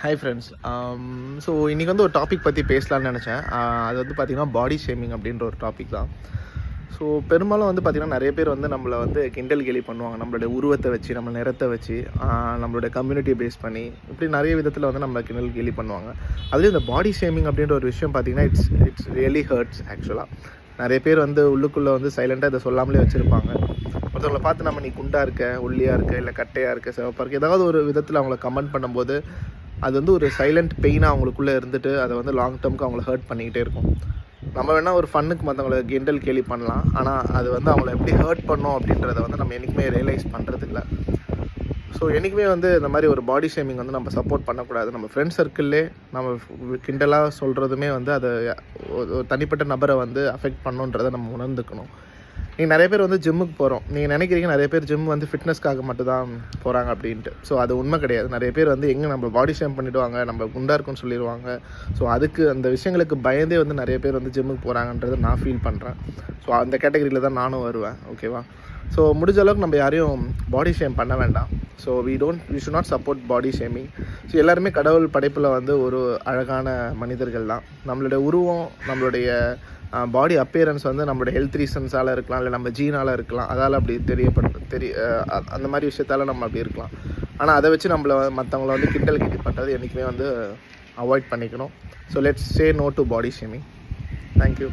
Hi friends. So இன்றைக்கி வந்து ஒரு டாபிக் பற்றி பேசலான்னு நினச்சேன். அது வந்து பார்த்திங்கன்னா பாடி ஷேமிங் அப்படின்ற ஒரு டாபிக் தான். ஸோ பெரும்பாலும் வந்து பார்த்திங்கன்னா நிறைய பேர் வந்து நம்மளை வந்து கிண்டல் கேலி பண்ணுவாங்க. நம்மளுடைய உருவத்தை வச்சு, நம்ம நிறத்தை வச்சு, நம்மளுடைய கம்யூனிட்டியை பேஸ் பண்ணி, இப்படி நிறைய விதத்தில் வந்து நம்மளை கிண்டல் கேலி பண்ணுவாங்க. அதுலேயும் இந்த பாடி ஷேமிங் அப்படின்ற ஒரு விஷயம் பார்த்திங்கன்னா இட்ஸ் ரியலி ஹர்ட்ஸ் ஆக்சுவலாக. நிறைய பேர் வந்து உள்ளுக்குள்ளே வந்து சைலண்ட்டாக இதை சொல்லாமலே வச்சுருப்பாங்க. ஒருத்தவங்களை பார்த்து நம்ம நீ குண்டாக இருக்க, ஒல்லியாக இருக்க, இல்லை கட்டையாக இருக்க, சிவப்பாக இருக்க, ஏதாவது ஒரு விதத்தில் அவங்கள கமெண்ட் பண்ணும்போது அது வந்து ஒரு சைலண்ட் பெயினாக அவங்களுக்குள்ளே இருந்துட்டு அதை வந்து லாங் டேர்முக்கு அவங்கள ஹர்ட் பண்ணிக்கிட்டே இருக்கும். நம்ம வேணால் ஒரு ஃபன்னுக்கு மற்றவங்கள கிண்டல் கேலி பண்ணலாம், ஆனால் அது வந்து அவங்கள எப்படி ஹர்ட் பண்ணோம் அப்படின்றத வந்து நம்ம என்றைக்குமே ரியலைஸ் பண்ணுறதில்ல. ஸோ என்றைக்குமே வந்து இந்த மாதிரி ஒரு பாடி ஷேமிங் வந்து நம்ம சப்போர்ட் பண்ணக்கூடாது. நம்ம ஃப்ரெண்ட்ஸ் சர்க்கிள்லே நம்ம கிண்டலாக சொல்கிறதுமே வந்து அதை ஒரு தனிப்பட்ட நபரை வந்து அஃபெக்ட் பண்ணுன்றதை நம்ம உணர்ந்துக்கணும். நீங்கள் நிறைய பேர் வந்து ஜிம்முக்கு போகிறோம், நீங்கள் நினைக்கிறீங்க நிறைய பேர் ஜிம் வந்து ஃபிட்னஸ்க்காக மட்டும் தான் போகிறாங்க அப்படின்ட்டு. ஸோ அது உண்மை கிடையாது. நிறைய பேர் வந்து எங்கே நம்ம பாடி ஷேம் பண்ணிவிடுவாங்க, நம்ம குண்டாக இருக்குன்னு சொல்லிடுவாங்க. ஸோ அதுக்கு அந்த விஷயங்களுக்கு பயந்தே வந்து நிறைய பேர் வந்து ஜிம்முக்கு போகிறாங்கன்றதை நான் ஃபீல் பண்ணுறேன். ஸோ அந்த கேட்டகரியில் தான் நானும் வருவேன். ஓகேவா? ஸோ முடிஞ்ச அளவுக்கு நம்ம யாரையும் பாடி ஷேம் பண்ண வேண்டாம். So we should not support body shaming. So எல்லாருமே கடவுள் படைப்பில் வந்து ஒரு அழகான மனிதர்கள் தான். நம்மளுடைய உருவம், நம்மளுடைய பாடி அப்பியரன்ஸ் வந்து நம்மளோட ஹெல்த் ரீசன்ஸால் இருக்கலாம், இல்லை நம்ம ஜீனால் இருக்கலாம், அதால் அப்படி அந்த மாதிரி விஷயத்தால் நம்ம அப்படி இருக்கலாம். ஆனால் அதை வச்சு மற்றவங்கள வந்து கிண்டல் கேலி பண்ணுறது என்றைக்குமே வந்து அவாய்ட் பண்ணிக்கணும். So let's say no to body shaming. Thank you.